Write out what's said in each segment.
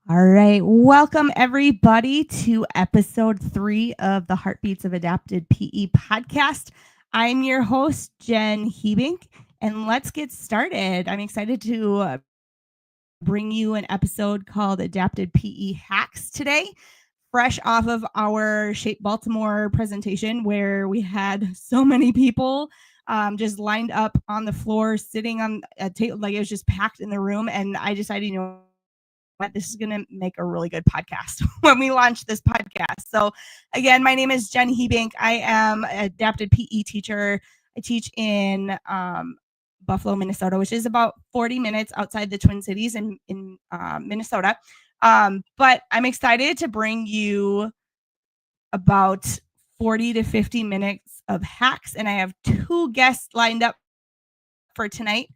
All right. Welcome, everybody, to episode 3 of the Heartbeats of Adapted PE podcast. I'm your host, Jen Heebink, and let's get started. I'm excited to bring you an episode called Adapted PE Hacks today, fresh off of our Shape Baltimore presentation, where we had so many people just lined up on the floor, sitting on a table, like it was just packed in the room. And I decided, what, this is going to make a really good podcast when we launch this podcast. So again, my name is Jen Heebink. I am an adapted PE teacher. I teach in Buffalo, Minnesota, which is about 40 minutes outside the Twin Cities in Minnesota. But I'm excited to bring you about 40 to 50 minutes of hacks, and I have 2 guests lined up for tonight.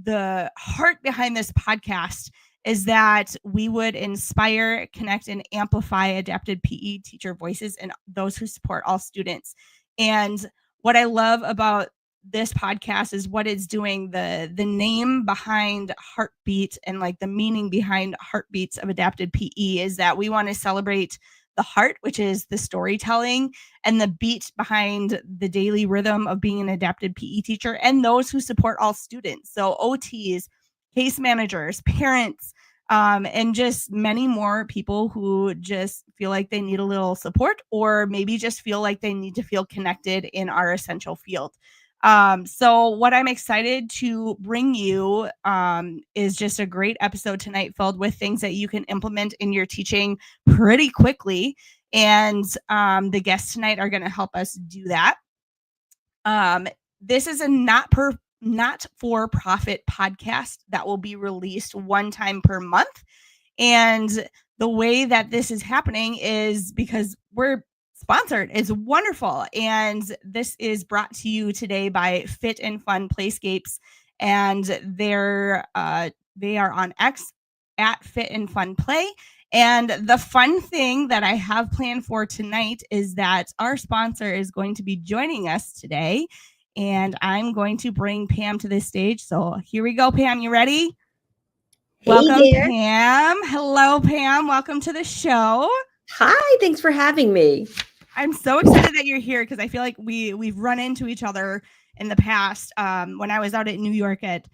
The heart behind this podcast is that we would inspire, connect, and amplify adapted PE teacher voices and those who support all students. And what I love about this podcast is what it's doing. The name behind Heartbeat and like the meaning behind Heartbeats of Adapted PE is that we want to celebrate the heart, which is the storytelling, and the beat behind the daily rhythm of being an adapted PE teacher, and those who support all students. So OTs, case managers, parents, and just many more people who just feel like they need a little support, or maybe just feel like they need to feel connected in our essential field. So what I'm excited to bring you is just a great episode tonight filled with things that you can implement in your teaching pretty quickly. And the guests tonight are going to help us do that. This is a not-for-profit podcast that will be released one time per month. And the way that this is happening is because we're sponsored. It's wonderful. And this is brought to you today by Fit and Fun Playscapes. And they are on X at Fit and Fun Play. And the fun thing that I have planned for tonight is that our sponsor is going to be joining us today. And I'm going to bring Pam to the stage. So here we go, Pam. You ready? Hey Welcome, there. Pam. Hello, Pam. Welcome to the show. Hi, thanks for having me. I'm so excited that you're here because I feel like we've run into each other in the past. When I was out at New York at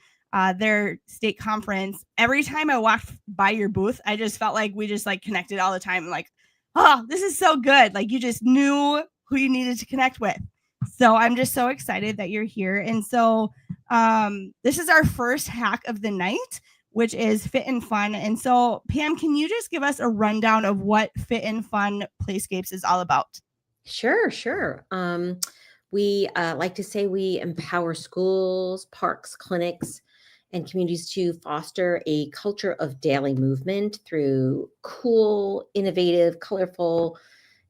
their state conference, every time I walked by your booth, I just felt like we just like connected all the time. Like, oh, this is so good. Like you just knew who you needed to connect with. So I'm just so excited that you're here. And so this is our first hack of the night, which is Fit and Fun. And so, Pam, can you just give us a rundown of what Fit and Fun Playscapes is all about? Sure. We like to say we empower schools, parks, clinics, and communities to foster a culture of daily movement through cool, innovative, colorful,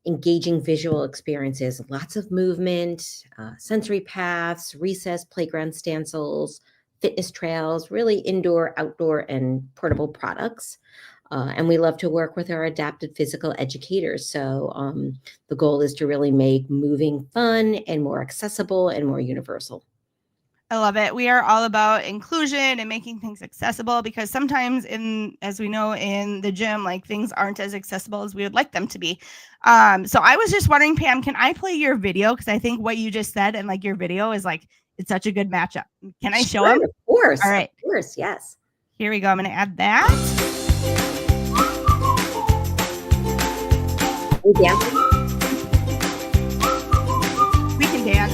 engaging visual experiences. Lots of movement, sensory paths, recess, playground stencils, fitness trails, really indoor, outdoor, and portable products. And we love to work with our adapted physical educators. So the goal is to really make moving fun and more accessible and more universal. I love it. We are all about inclusion and making things accessible because sometimes as we know, in the gym, like things aren't as accessible as we would like them to be. So I was just wondering, Pam, can I play your video? Because I think what you just said and like your video is like, it's such a good matchup. Can I show them? Of course. All right. Of course. Yes. Here we go. I'm going to add that. We dancing? We can dance.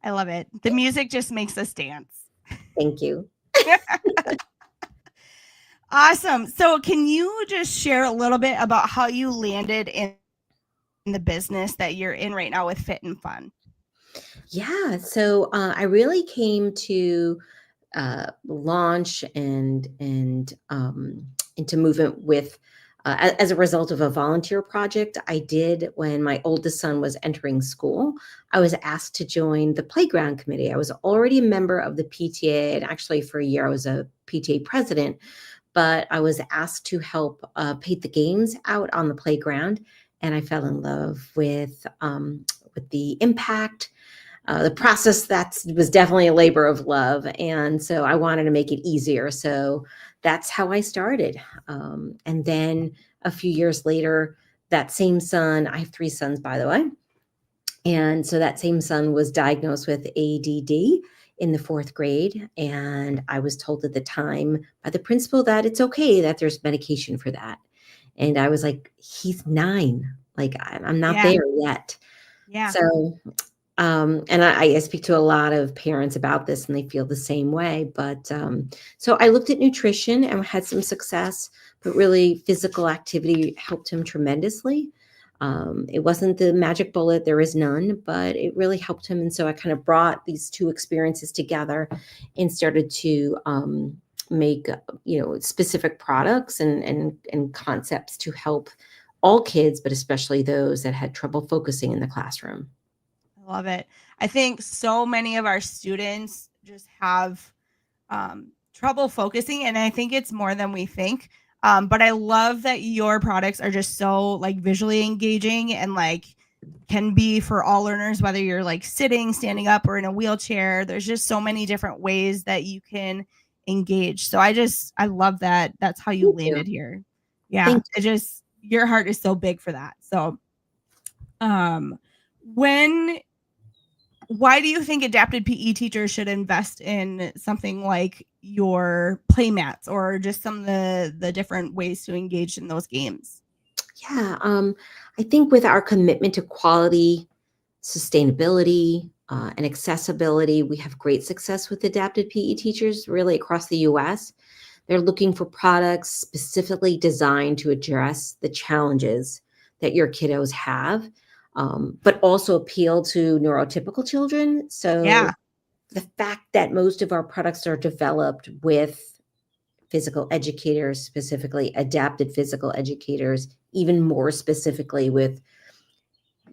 I love it. The music just makes us dance. Thank you. Awesome. So can you just share a little bit about how you landed in the business that you're in right now with Fit and Fun? Yeah. So I really came to launch and into movement with as a result of a volunteer project I did when my oldest son was entering school. I was asked to join the playground committee. I was already a member of the PTA, and actually for a year I was a PTA president. but I was asked to help paint the games out on the playground, and I fell in love with the impact. The process that was definitely a labor of love, and so I wanted to make it easier. So that's how I started. And then a few years later, that same son, I have 3 sons, by the way, and so that same son was diagnosed with ADD in the 4th grade, and I was told at the time by the principal that it's okay, that there's medication for that. And I was like, "He's 9, like, I'm not Yeah. there yet." Yeah. So, and I speak to a lot of parents about this, and they feel the same way. But so I looked at nutrition and had some success, but really physical activity helped him tremendously. It wasn't the magic bullet, there is none, but it really helped him. And so I kind of brought these 2 experiences together and started to make specific products and concepts to help all kids, but especially those that had trouble focusing in the classroom. I love it. I think so many of our students just have trouble focusing, and I think it's more than we think. But I love that your products are just so like visually engaging and like can be for all learners, whether you're like sitting, standing up, or in a wheelchair. There's just so many different ways that you can engage. So I love that. That's how you Thank you. landed here. Yeah, Thank it just your heart is so big for that. So, um, when why do you think adapted PE teachers should invest in something like your play mats or just some of the different ways to engage in those games? Yeah, I think with our commitment to quality, sustainability, and accessibility, we have great success with adapted PE teachers really across the US. They're looking for products specifically designed to address the challenges that your kiddos have, but also appeal to neurotypical children. So Yeah. the fact that most of our products are developed with physical educators, specifically adapted physical educators, even more specifically with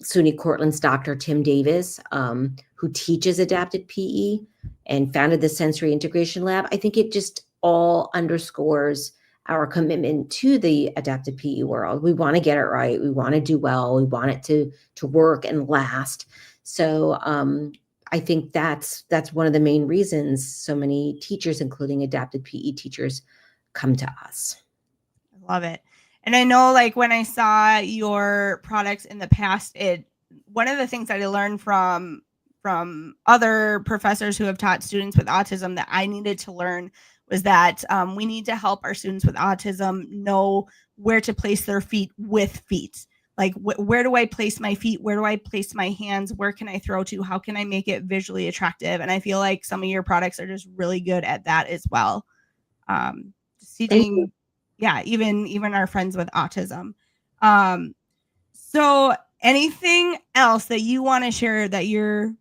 SUNY Cortland's Dr. Tim Davis, who teaches adapted PE and founded the Sensory Integration Lab. I think it just all underscores our commitment to the adapted PE world. We want to get it right. We want to do well. We want it to work and last. So I think that's one of the main reasons so many teachers, including adapted PE teachers, come to us. I love it. And I know like when I saw your products in the past, one of the things that I learned from other professors who have taught students with autism that I needed to learn was that we need to help our students with autism know where to place their feet with feet. Like where do I place my feet? Where do I place my hands? Where can I throw to? How can I make it visually attractive? And I feel like some of your products are just really good at that as well. Just Thank you. teaching, yeah, even our friends with autism. Um, so anything else that you want to share that you're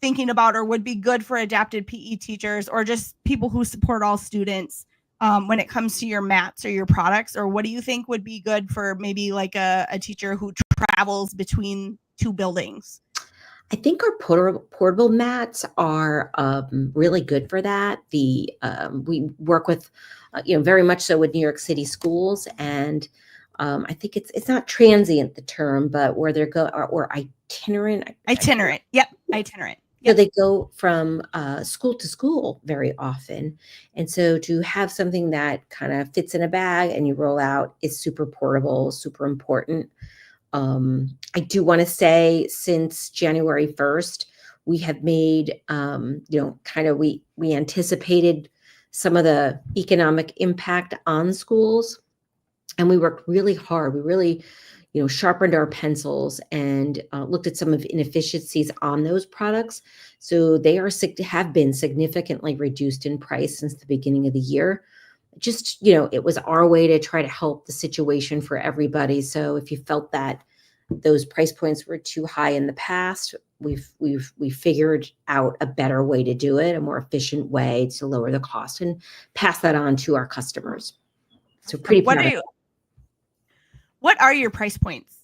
thinking about or would be good for adapted PE teachers or just people who support all students when it comes to your mats or your products? Or what do you think would be good for maybe like a teacher who travels between 2 buildings? I think our portable mats are really good for that. We work with, very much so with New York City schools, and I think it's not transient the term, but where they're or itinerant. Itinerant. Yep. Itinerant. So Yep. they go from school to school very often, and so to have something that kind of fits in a bag and you roll out is super portable, super important. I do want to say since January 1st, we have made, kind of we anticipated some of the economic impact on schools, and we worked really hard. We really, sharpened our pencils and looked at some of inefficiencies on those products. So they have been significantly reduced in price since the beginning of the year. Just, it was our way to try to help the situation for everybody. So if you felt that those price points were too high in the past, we figured out a better way to do it, a more efficient way to lower the cost and pass that on to our customers. So pretty proud of What are your price points?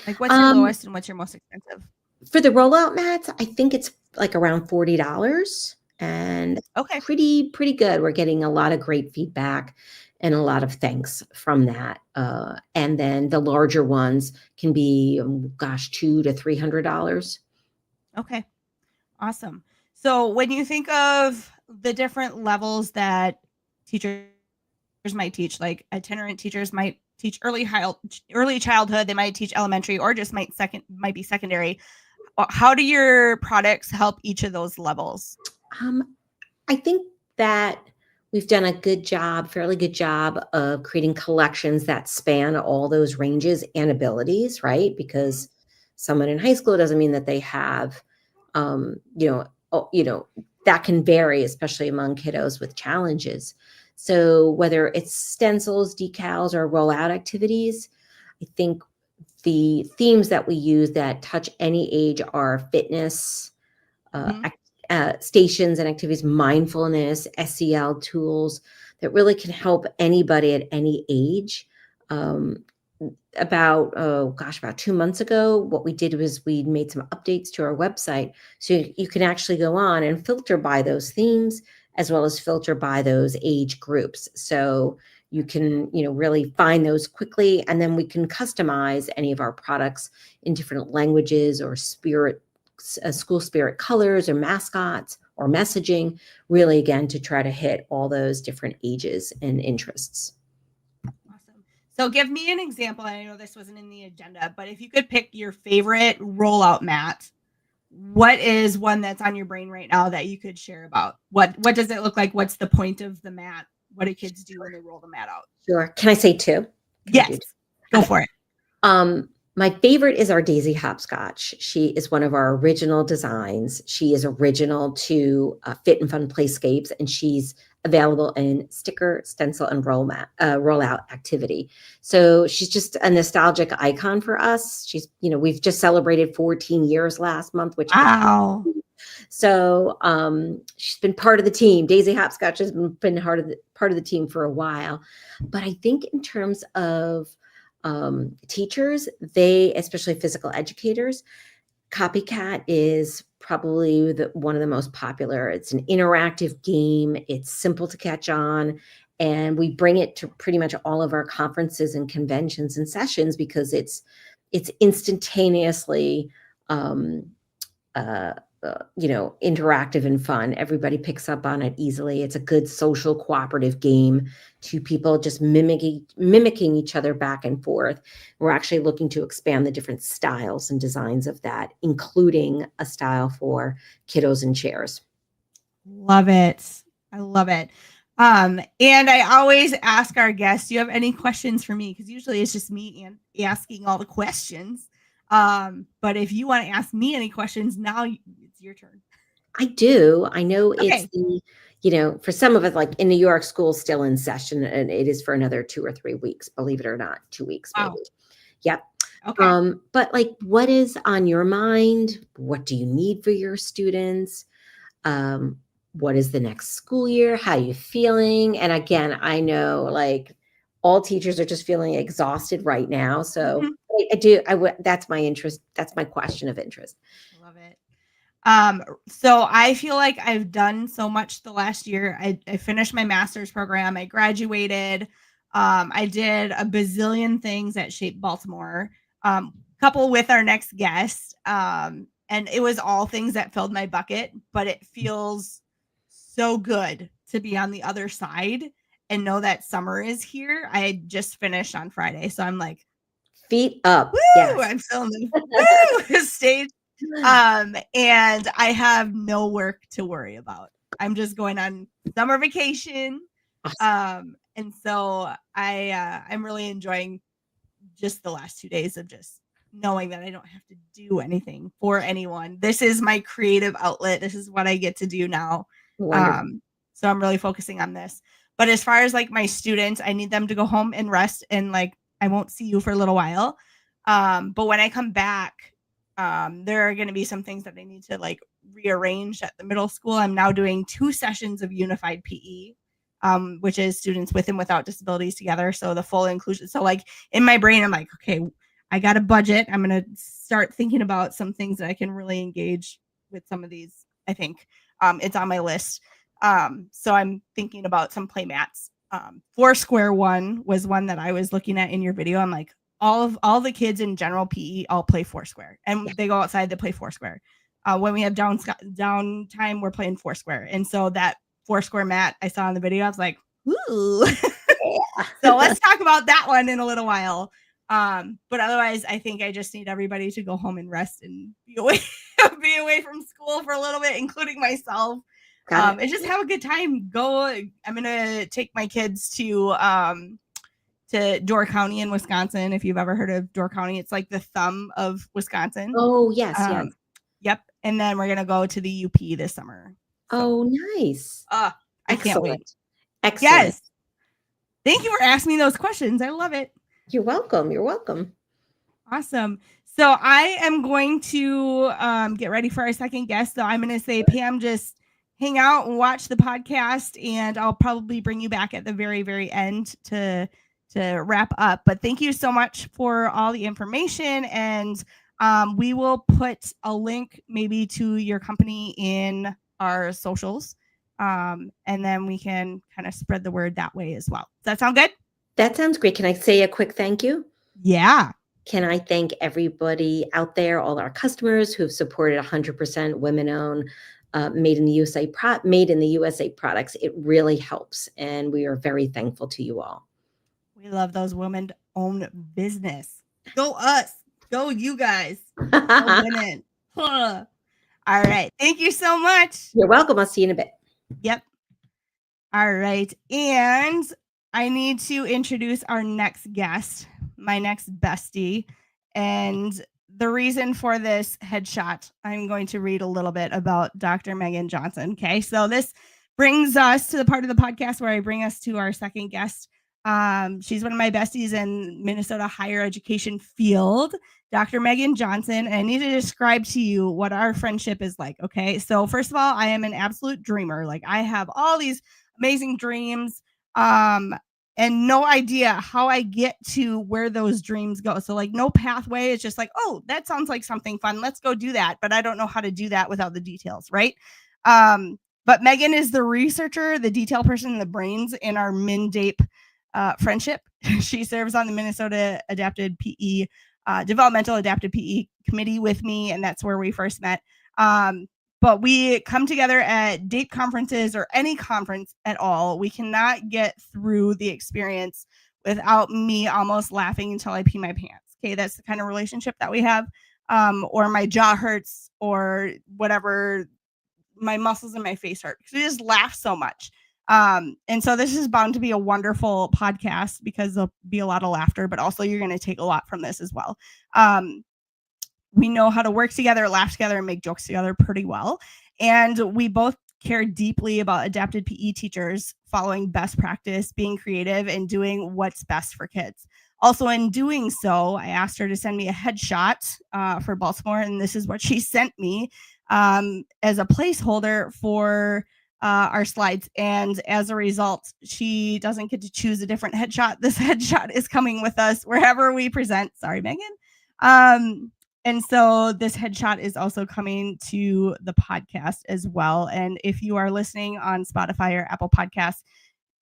Like what's your it. lowest and what's your most expensive? For the rollout mats, I think it's like around $40, and Okay. pretty good. We're getting a lot of great feedback. and a lot of thanks from that. And then the larger ones can be, $200 to $300. Okay. Awesome. So when you think of the different levels that teachers might teach, like itinerant teachers might teach early childhood, they might teach elementary, or just might be secondary. How do your products help each of those levels? I think that we've done a fairly good job of creating collections that span all those ranges and abilities, right? Because someone in high school doesn't mean that they have, that can vary, especially among kiddos with challenges. So whether it's stencils, decals, or rollout activities, I think the themes that we use that touch any age are fitness, Mhm. stations and activities, mindfulness, SEL tools that really can help anybody at any age. About 2 months ago, what we did was we made some updates to our website, so you can actually go on and filter by those themes as well as filter by those age groups. So you can, really find those quickly, and then we can customize any of our products in different languages or school spirit colors or mascots or messaging, really, again, to try to hit all those different ages and interests. Awesome. So give me an example. I know this wasn't in the agenda, but if you could pick your favorite rollout mat, what is one that's on your brain right now that you could share about? What does it look like? What's the point of the mat? What do kids do when they roll the mat out? Sure. Can I say two? Can I Yes. do two? Go Okay. for it. My favorite is our Daisy Hopscotch. She is one of our original designs. She is original to Fit and Fun Playscapes, and she's available in sticker, stencil, and rollout activity. So she's just a nostalgic icon for us. We've just celebrated 14 years last month, which Wow. so she's been part of the team. Daisy Hopscotch has been part of the team for a while. But I think in terms of teachers, especially physical educators, Copycat is probably one of the most popular. It's an interactive game. It's simple to catch on. And we bring it to pretty much all of our conferences and conventions and sessions because it's instantaneously uh, interactive and fun. Everybody picks up on it easily. It's a good social cooperative game, to people just mimicking each other back and forth. We're actually looking to expand the different styles and designs of that, including a style for kiddos and chairs. Love it. I love it. And I always ask our guests, do you have any questions for me? Because usually it's just me asking all the questions. But if you want to ask me any questions, now it's your turn. I do. I know it's Okay. for some of us, like in New York, school's still in session, and it is for another 2 or 3 weeks, believe it or not, 2 weeks maybe. Wow. Yep. Okay. But like, what is on your mind? What do you need for your students? What is the next school year? How are you feeling? And again, I know like all teachers are just feeling exhausted right now. So Mhm. that's my interest. That's my question of interest. Love it. So I feel like I've done so much the last year. I finished my master's program. I graduated. I did a bazillion things at Shape Baltimore, couple with our next guest. And it was all things that filled my bucket, but it feels so good to be on the other side and know that summer is here. I just finished on Friday. So I'm like, Feet up. woo, Yes. I'm still in the woo stage. And I have no work to worry about. I'm just going on summer vacation. And so I'm really enjoying just the last 2 days of just knowing that I don't have to do anything for anyone. This is my creative outlet. This is what I get to do now. Wonderful. So I'm really focusing on this. But as far as like my students, I need them to go home and rest, and like I won't see you for a little while. But when I come back, there are going to be some things that I need to like rearrange at the middle school. I'm now doing 2 sessions of unified PE, which is students with and without disabilities together. So the full inclusion. So like in my brain, I'm like, okay, I got a budget. I'm going to start thinking about some things that I can really engage with some of these. I think it's on my list. So I'm thinking about some play mats Foursquare one was one that I was looking at in your video. I'm like, all the kids in general PE all play Foursquare, and they go outside to play Foursquare. When we have downtime, we're playing Foursquare, and so that Foursquare mat I saw in the video, I was like, ooh. So let's talk about that one in a little while. But otherwise, I think I just need everybody to go home and rest and be away from school for a little bit, including myself. And just have a good time. I'm gonna take my kids to Door County in Wisconsin. If you've ever heard of Door County, it's like the thumb of Wisconsin. Oh, yes, yes. Yep. And then we're gonna go to the UP this summer. So, nice. I can't wait. Excellent. Yes. Thank you for asking me those questions. I love it. You're welcome. You're welcome. Awesome. So I am going to get ready for our second guest. So I'm going to say, Pam, just hang out and watch the podcast, and I'll probably bring you back at the very, very end to wrap up. But thank you so much for all the information, and we will put a link maybe to your company in our socials, and then we can kind of spread the word that way as well. Does that sound good? That sounds great. Can I say a quick thank you? Yeah. Can I thank everybody out there, all our customers who have supported 100% women-owned, made in the USA products. It really helps, and we are very thankful to you all. We love those women-owned business. Go us. Go you guys. Go women. Huh. All right. Thank you so much. You're welcome. I'll see you in a bit. Yep. All right. And I need to introduce our next guest, my next bestie. And the reason for this headshot, I'm going to read a little bit about Dr. Megan Johnson. Okay. So this brings us to the part of the podcast where I bring us to our second guest. She's one of my besties in Minnesota higher education field, Dr. Megan Johnson. And I need to describe to you what our friendship is like. Okay. So first of all, I am an absolute dreamer. Like, I have all these amazing dreams. And no idea how I get to where those dreams go. So like no pathway. It's just like, oh, that sounds like something fun. Let's go do that. But I don't know how to do that without the details, right? But Megan is the researcher, the detail person, the brains in our MinDape friendship. She serves on the Minnesota Adapted PE, Developmental Adapted PE committee with me, and that's where we first met. But we come together at DAPE conferences or any conference at all. We cannot get through the experience without me almost laughing until I pee my pants. Okay, that's the kind of relationship that we have. Or my jaw hurts or whatever, my muscles in my face hurt because we just laugh so much. And so this is bound to be a wonderful podcast because there'll be a lot of laughter, but also you're going to take a lot from this as well. We know how to work together, laugh together, and make jokes together pretty well. And we both care deeply about adapted PE teachers following best practice, being creative, and doing what's best for kids. Also, in doing so, I asked her to send me a headshot for Baltimore, and this is what she sent me as a placeholder for our slides. And as a result, she doesn't get to choose a different headshot. This headshot is coming with us wherever we present. Sorry, Megan. And so this headshot is also coming to the podcast as well. And if you are listening on Spotify or Apple Podcasts,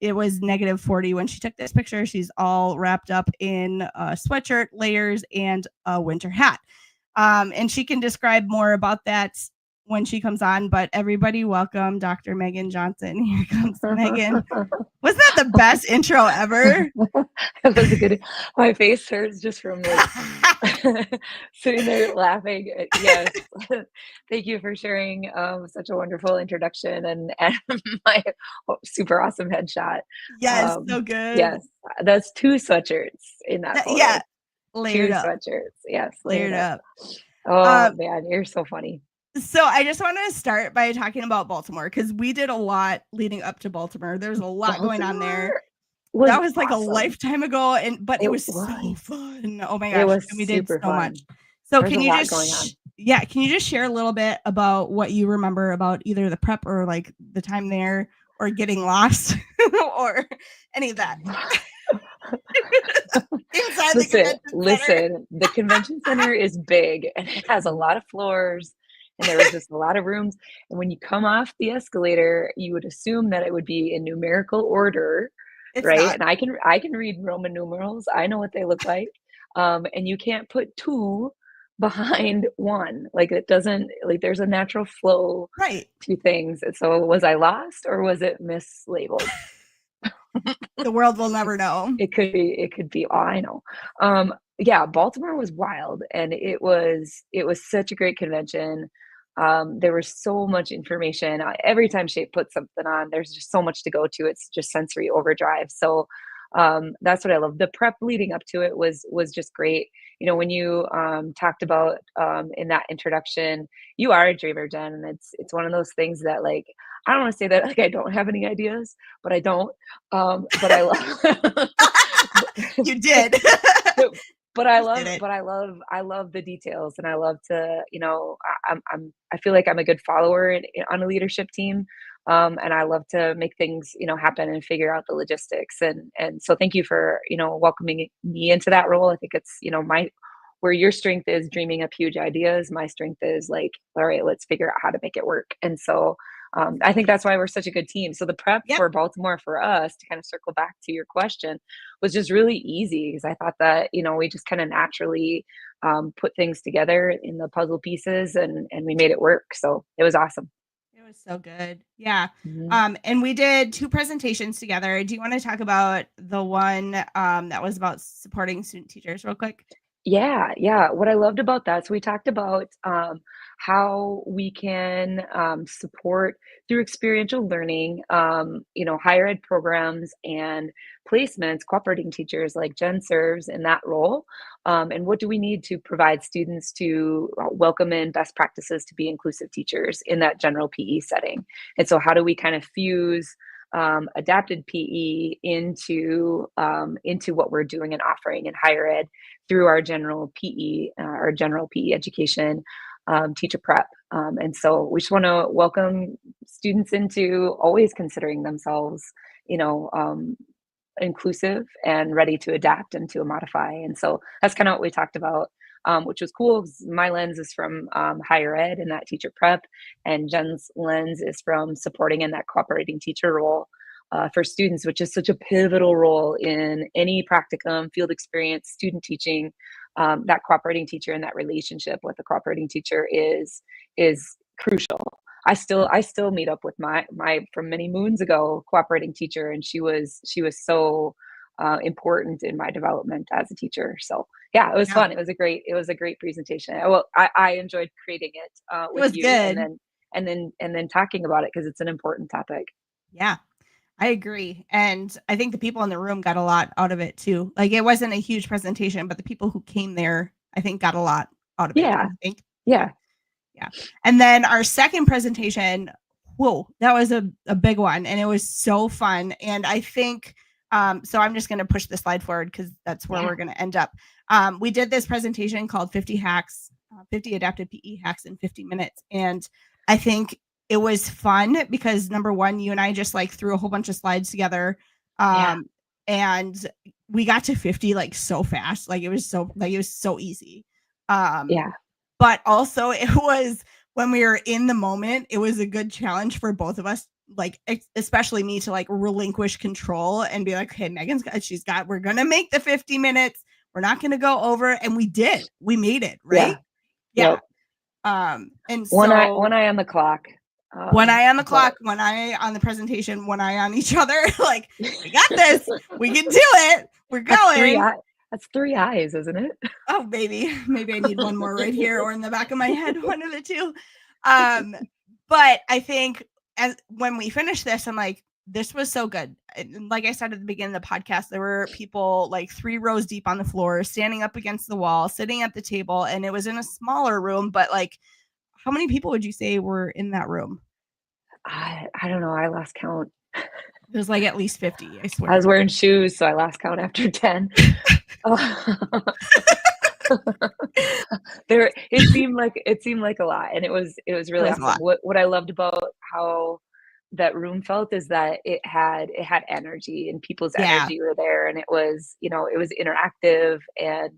it was -40 when she took this picture. She's all wrapped up in a sweatshirt, layers, and a winter hat. And she can describe more about that when she comes on, but everybody welcome Dr. Megan Johnson. Here comes Megan. Wasn't that the best intro ever? That was a good, my face hurts just from like sitting there laughing. Yes. Thank you for sharing such a wonderful introduction and my super awesome headshot. Yes, so good. Yes, that's 2 sweatshirts in that photo. Yeah, layered 2 up. sweatshirts. Yes, layered up. Oh man, you're so funny. So I just want to start by talking about Baltimore because we did a lot leading up to Baltimore. There's a lot going on there. That was like awesome. A lifetime ago, but it was so fun. Oh my gosh, it was we did so fun. much. So There's can you just share a little bit about what you remember about either the prep or like the time there or getting lost or any of that? Listen, the convention center is big and it has a lot of floors. And there was just a lot of rooms. And when you come off the escalator, you would assume that it would be in numerical order. It's right? not. And I can read Roman numerals. I know what they look like. And you can't put two behind one. Like it doesn't, like there's a natural flow Right. to things. And so was I lost or was it mislabeled? The world will never know. It could be, oh, I know. Yeah, Baltimore was wild and it was such a great convention. There was so much information. Every time Shape puts something on, there's just so much to go to. It's just sensory overdrive. So that's what I love. The prep leading up to it was just great. You know, when you talked about in that introduction, you are a dreamer, Jen, and it's one of those things that like I don't want to say that like I don't have any ideas, but I don't. But I love. You did. but, but I You love, did it. I love the details, and I love to, you know, I feel like I'm a good follower on a leadership team, and I love to make things, you know, happen and figure out the logistics, and so thank you for, you know, welcoming me into that role. I think it's, you know, my where your strength is dreaming up huge ideas, my strength is like, all right, let's figure out how to make it work, and so. I think that's why we're such a good team. So the prep Yep. for Baltimore for us, to kind of circle back to your question, was just really easy because I thought that, you know, we just kind of naturally put things together in the puzzle pieces and we made it work. So it was awesome. It was so good. Yeah. Mhm. And we did 2 presentations together. Do you want to talk about the one that was about supporting student teachers real quick? Yeah, yeah. What I loved about that, so we talked about how we can support through experiential learning, you know, higher ed programs and placements, cooperating teachers like Jen serves in that role. And what do we need to provide students to welcome in best practices to be inclusive teachers in that general PE setting? And so, how do we kind of fuse adapted PE into what we're doing and offering in higher ed through our general PE education, teacher prep. And so we just want to welcome students into always considering themselves, you know, inclusive and ready to adapt and to modify. And so that's kind of what we talked about, which was cool. My lens is from higher ed and that teacher prep, and Jen's lens is from supporting in that cooperating teacher role. For students, which is such a pivotal role in any practicum, field experience, student teaching. That cooperating teacher and that relationship with the cooperating teacher is crucial. I still meet up with my from many moons ago cooperating teacher, and she was so important in my development as a teacher. So yeah, it was Yeah. fun. It was a great presentation. Well, I enjoyed creating it It with was you, good. and then talking about it because it's an important topic. Yeah. I agree. And I think the people in the room got a lot out of it too. Like it wasn't a huge presentation, but the people who came there, I think got a lot out of it. Yeah, I think. yeah. Yeah. And then our second presentation, whoa, that was a big one. And it was so fun. And I think, so I'm just going to push the slide forward because that's where we're going to end up. We did this presentation called 50 hacks, 50 adapted PE hacks in 50 minutes. And I think it was fun because number one, you and I just like threw a whole bunch of slides together. And we got to 50 like so fast. Like it was so easy. Yeah. But also it was when we were in the moment, it was a good challenge for both of us, like especially me to like relinquish control and be like, hey, we're gonna make the 50 minutes. We're not gonna go over. And we did. We made it, right? Yeah. Yep. And One so eye on the clock. one eye on the But clock, one eye on the presentation, one eye on each other. Like, we got this. We can do it. We're going. that's 3 eyes, isn't it? Oh, maybe I need one more right here or in the back of my head, one of the two. But I think as when we finish this, I'm like, this was so good. And like I said at the beginning of the podcast, there were people like 3 rows deep on the floor, standing up against the wall, sitting at the table, and it was in a smaller room. But like, how many people would you say were in that room? I don't know. I lost count. It was like at least 50, I swear. I was wearing shoes, so I lost count after 10. It seemed like a lot, and it was really It was a awesome. lot. What I loved about how that room felt is that it had energy, and people's Yeah. energy were there, and it was, you know, it was interactive, and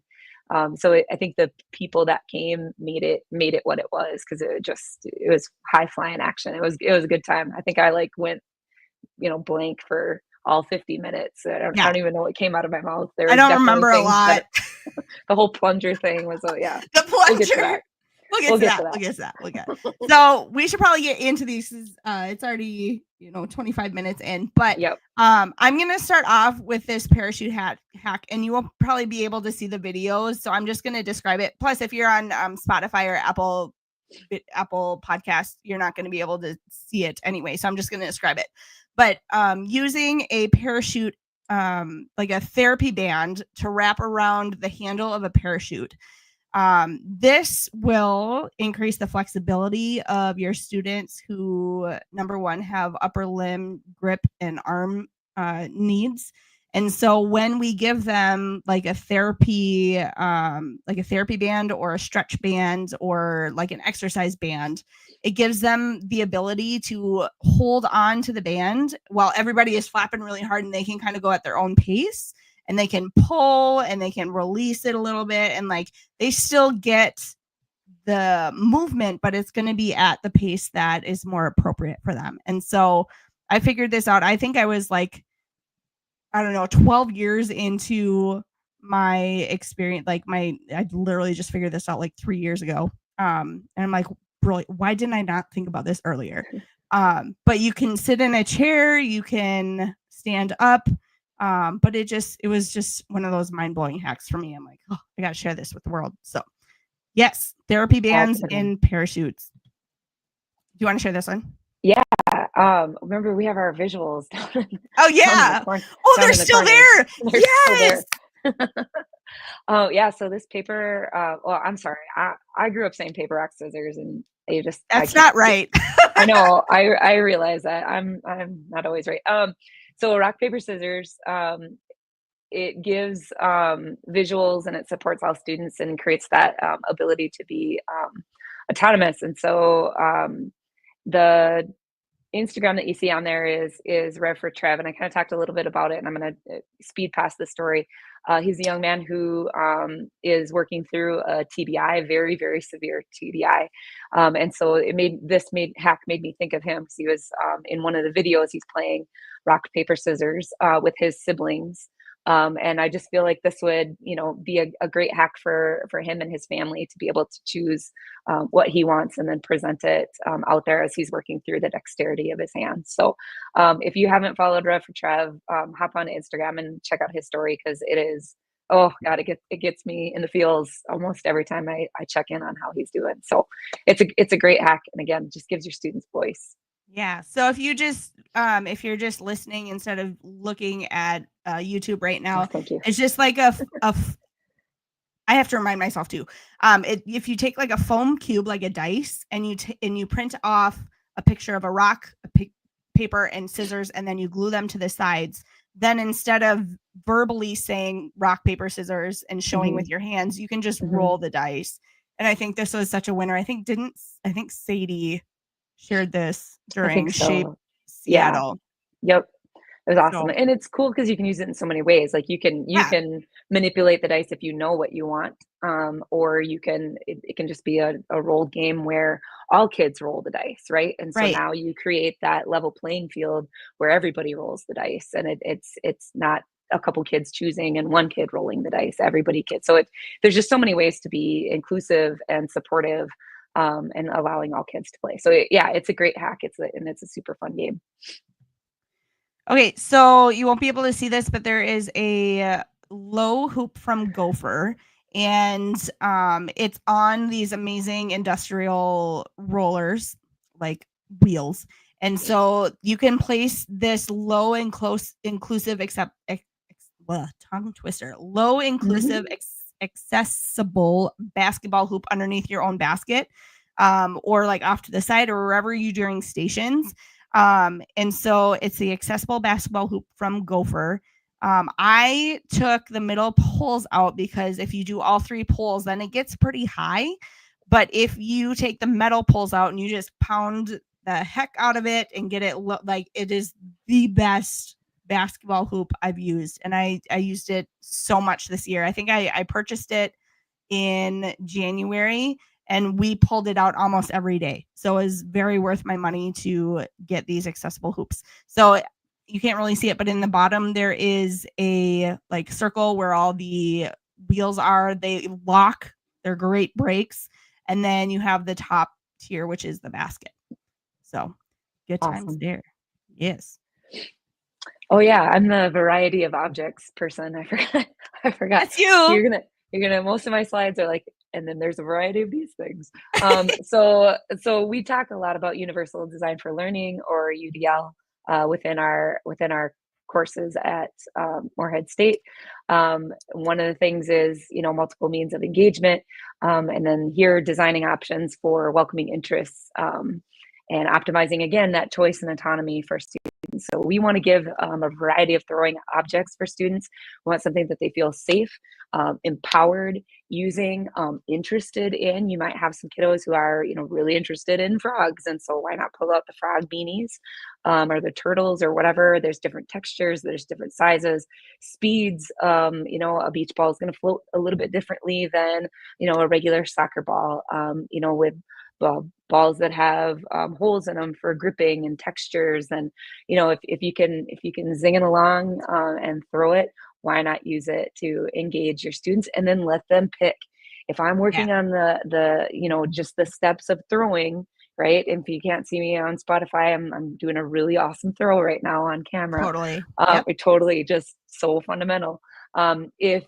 I think the people that came made it what it was, because it was high flying action. It was a good time. I think I like went, you know, blank for all 50 minutes. I don't even know what came out of my mouth. There I was don't definitely remember a things lot. that the whole plunger thing was, yeah. The We'll get to plunger. that. We'll get to that. So we should probably get into these. It's already 25 minutes in, but Yep. I'm gonna start off with this parachute hack, and you will probably be able to see the videos. So I'm just gonna describe it. Plus, if you're on Spotify or Apple Podcast, you're not going to be able to see it anyway. So I'm just going to describe it. But using a parachute, like a therapy band, to wrap around the handle of a parachute. This will increase the flexibility of your students who, number one, have upper limb grip and arm needs. And so when we give them like a therapy band or a stretch band or like an exercise band, it gives them the ability to hold on to the band while everybody is flapping really hard, and they can kind of go at their own pace, and they can pull and they can release it a little bit, and like they still get the movement, but it's going to be at the pace that is more appropriate for them. And so I figured this out. I think I was like, I don't know, 12 years into my experience. I literally just figured this out like 3 years ago. And I'm like, brilliant. Why didn't I not think about this earlier? But you can sit in a chair, you can stand up. But it was just one of those mind-blowing hacks for me. I'm like, oh, I gotta share this with the world. So yes, therapy bands and parachutes. Do you want to share this one? Yeah. Remember, we have our visuals down oh yeah. They're still there. Yes. Oh yeah. So this paper, well, I'm sorry. I grew up saying paper, rock, scissors, and that's not right. I know. I realize that I'm not always right. So rock, paper, scissors, it gives visuals, and it supports all students and creates that ability to be autonomous. And so the Instagram that you see on there is Rev for Trev, and I kind of talked a little bit about it, and I'm going to speed past the story. He's a young man who is working through a TBI, very, very severe TBI. And so hack made me think of him, because he was in one of the videos, he's playing rock, paper, scissors with his siblings. And I just feel like this would, be a great hack for him and his family to be able to choose what he wants and then present it out there as he's working through the dexterity of his hands. So if you haven't followed Rev for Trev, hop on Instagram and check out his story, because it is, oh God, it gets me in the feels almost every time I check in on how he's doing. So it's a great hack. And again, just gives your students voice. Yeah. So if you're just listening instead of looking at YouTube right now, thank you. It's just like I have to remind myself too. If you take like a foam cube, like a dice, and you print off a picture of a rock, paper, and scissors, and then you glue them to the sides, then instead of verbally saying rock, paper, scissors and showing with your hands, you can just roll the dice. And I think this was such a winner. I think Sadie shared this during Shape Seattle. Yeah. Yep. It was awesome. And it's cool because you can use it in so many ways. Like you can manipulate the dice if you know what you want. Or it can just be a rolled game where all kids roll the dice, right? And so now you create that level playing field where everybody rolls the dice, and it's not a couple kids choosing and one kid rolling the dice, everybody kids. So there's just so many ways to be inclusive and supportive, and allowing all kids to play. So it's a great hack. It's a super fun game. Okay, so you won't be able to see this, but there is a low hoop from Gopher, and it's on these amazing industrial rollers, like wheels. And so you can place this low inclusive accessible basketball hoop underneath your own basket, or like off to the side or wherever you're doing stations. And so it's the accessible basketball hoop from Gopher. I took the middle poles out because if you do all three poles, then it gets pretty high. But if you take the metal poles out and you just pound the heck out of it and get it like, it is the best basketball hoop I've used. And I used it so much this year. I think I purchased it in January, and we pulled it out almost every day. So it was very worth my money to get these accessible hoops. So, you can't really see it, but in the bottom there is a like circle where all the wheels are. They lock. They're great brakes. And then you have the top tier, which is the basket. So good times Awesome. there. Yes. Oh yeah, I'm the variety of objects person. I forgot. I forgot. That's you. You're gonna. Most of my slides are like, and then there's a variety of these things. So we talk a lot about universal design for learning, or UDL, within our courses at Moorhead State. One of the things is, multiple means of engagement, and then here designing options for welcoming interests, and optimizing again that choice and autonomy for students. So we want to give a variety of throwing objects for students. We want something that they feel safe, empowered using, interested in. You might have some kiddos who are, really interested in frogs, and so why not pull out the frog beanies, or the turtles or whatever. There's different textures, there's different sizes, speeds. A beach ball is going to float a little bit differently than, a regular soccer ball. With balls that have holes in them for gripping and textures, and if you can zing it along and throw it, why not use it to engage your students, and then let them pick. If I'm working on the just the steps of throwing, right? If you can't see me on Spotify, I'm doing a really awesome throw right now on camera. Totally. It totally just so fundamental. If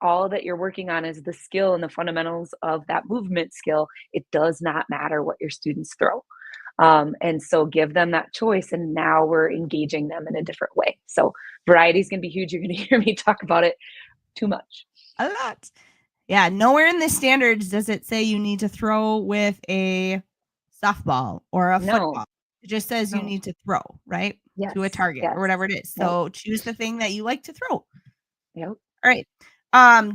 all that you're working on is the skill and the fundamentals of that movement skill, it does not matter what your students throw. And so give them that choice, and now we're engaging them in a different way. So variety is going to be huge. You're going to hear me talk about it too much. A lot. Yeah, nowhere in the standards does it say you need to throw with a softball or a football. It just says you need to throw, right? Yes. To a target or whatever it is. So choose the thing that you like to throw. Yep. All right.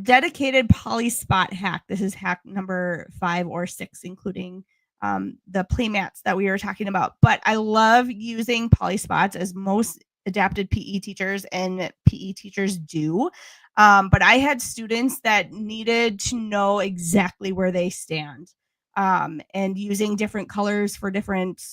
Dedicated poly spot hack. This is hack number 5 or 6, including the play mats that we were talking about. But I love using poly spots, as most adapted PE teachers and PE teachers do. But I had students that needed to know exactly where they stand. And using different colors for different,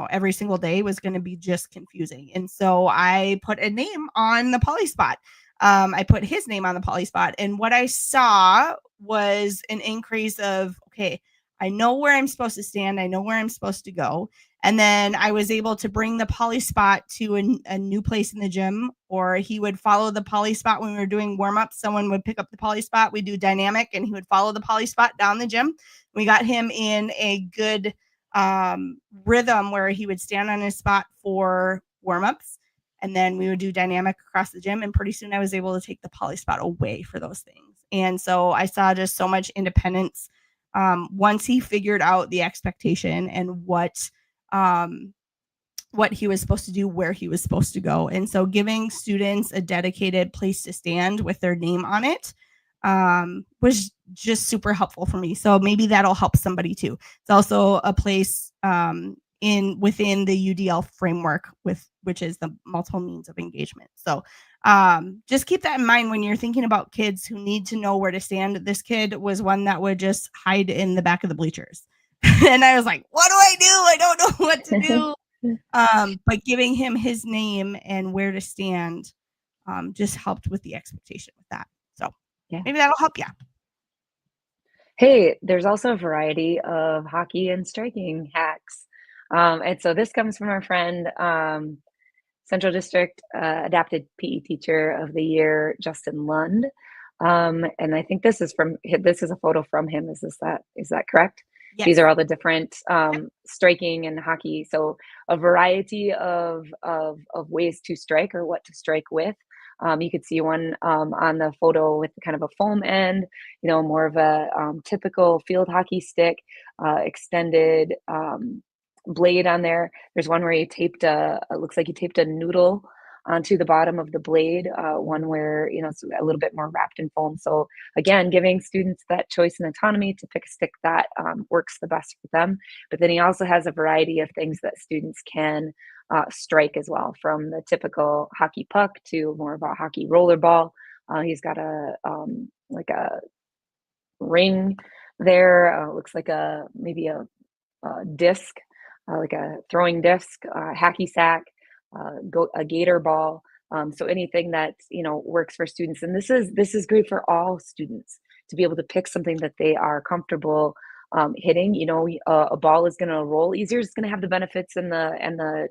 every single day was going to be just confusing. And so I put a name on the poly spot. I put his name on the poly spot, and what I saw was an increase of, okay, I know where I'm supposed to stand. I know where I'm supposed to go. And then I was able to bring the poly spot to a new place in the gym, or he would follow the poly spot when we were doing warm-ups. Someone would pick up the poly spot. We do dynamic, and he would follow the poly spot down the gym. We got him in a good rhythm where he would stand on his spot for warm-ups. And then we would do dynamic across the gym. And pretty soon I was able to take the poly spot away for those things. And so I saw just so much independence once he figured out the expectation and what he was supposed to do, where he was supposed to go. And so giving students a dedicated place to stand with their name on it was just super helpful for me. So maybe that'll help somebody too. It's also a place within the UDL framework, which is the multiple means of engagement. So just keep that in mind when you're thinking about kids who need to know where to stand. This kid was one that would just hide in the back of the bleachers. And I was like, what do I do? I don't know what to do. But giving him his name and where to stand just helped with the expectation with that. So maybe that'll help you. Hey, there's also a variety of hockey and striking hacks. And so this comes from our friend, Central District Adapted PE Teacher of the Year, Justin Lund. And I think this is a photo from him. Is that correct? Yes. These are all the different striking and hockey. So a variety of ways to strike, or what to strike with. You could see one on the photo with kind of a foam end, more of a typical field hockey stick, extended blade on there. There's one where it looks like you taped a noodle onto the bottom of the blade, one where, it's a little bit more wrapped in foam. So again, giving students that choice and autonomy to pick a stick that works the best for them. But then he also has a variety of things that students can strike as well, from the typical hockey puck to more of a hockey roller ball. He's got like a ring there, looks like maybe a disc, like a throwing disc, hacky sack, a gator ball. So anything that, works for students. And this is great for all students to be able to pick something that they are comfortable hitting. A ball is going to roll easier. It's going to have the benefits and the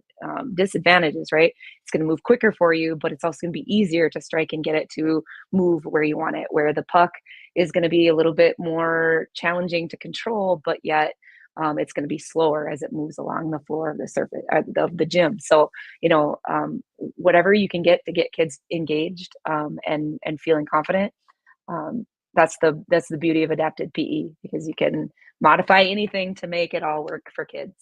disadvantages, right? It's going to move quicker for you, but it's also going to be easier to strike and get it to move where you want it. Where the puck is going to be a little bit more challenging to control, but yet it's going to be slower as it moves along the floor of the surface of the gym. So, whatever you can get to get kids engaged and feeling confident. That's the beauty of adapted PE, because you can modify anything to make it all work for kids.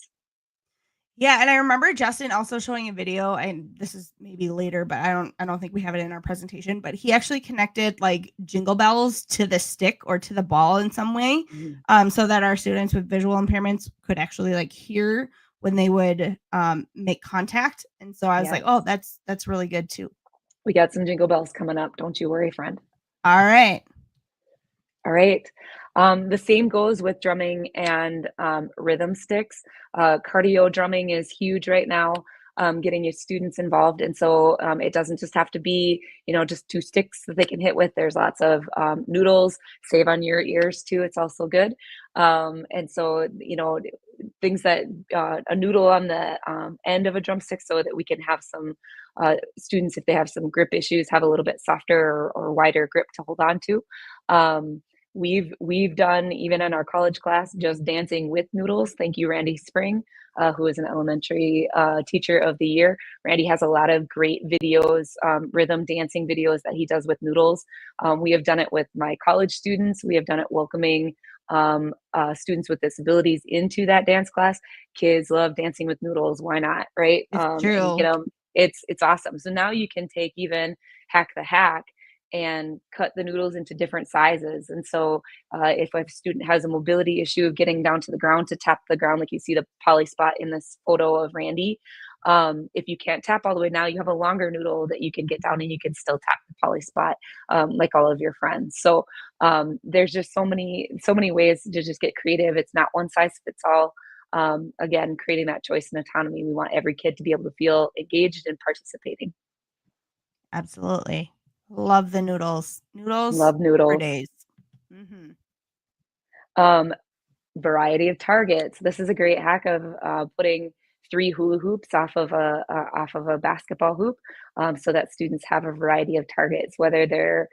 Yeah, and I remember Justin also showing a video, and this is maybe later, but I don't think we have it in our presentation, but he actually connected like jingle bells to the stick or to the ball in some way, so that our students with visual impairments could actually like hear when they would make contact. And so I was like, oh, that's really good too. We got some jingle bells coming up. Don't you worry, friend. All right. All right. The same goes with drumming and rhythm sticks. Cardio drumming is huge right now, getting your students involved. And so it doesn't just have to be, just 2 sticks that they can hit with. There's lots of noodles, save on your ears too. It's also good. And so, things that a noodle on the end of a drumstick, so that we can have some students, if they have some grip issues, have a little bit softer or wider grip to hold on to. We've done, even in our college class, just dancing with noodles. Thank you, Randy Spring, who is an elementary teacher of the year. Randy has a lot of great videos, rhythm dancing videos that he does with noodles. We have done it with my college students. We have done it welcoming students with disabilities into that dance class. Kids love dancing with noodles. Why not, right? It's true. And get them. It's awesome. So now you can take even Hack the Hack and cut the noodles into different sizes. And so if a student has a mobility issue of getting down to the ground to tap the ground, like you see the poly spot in this photo of Randy, if you can't tap all the way, now you have a longer noodle that you can get down and you can still tap the poly spot, like all of your friends. So there's just so many ways to just get creative. It's not one size fits all. Again, creating that choice and autonomy. We want every kid to be able to feel engaged and participating. Absolutely. Love the noodles. Love noodles for days. Variety of targets. This is a great hack of putting 3 hula hoops off of a basketball hoop, so that students have a variety of targets, whether they're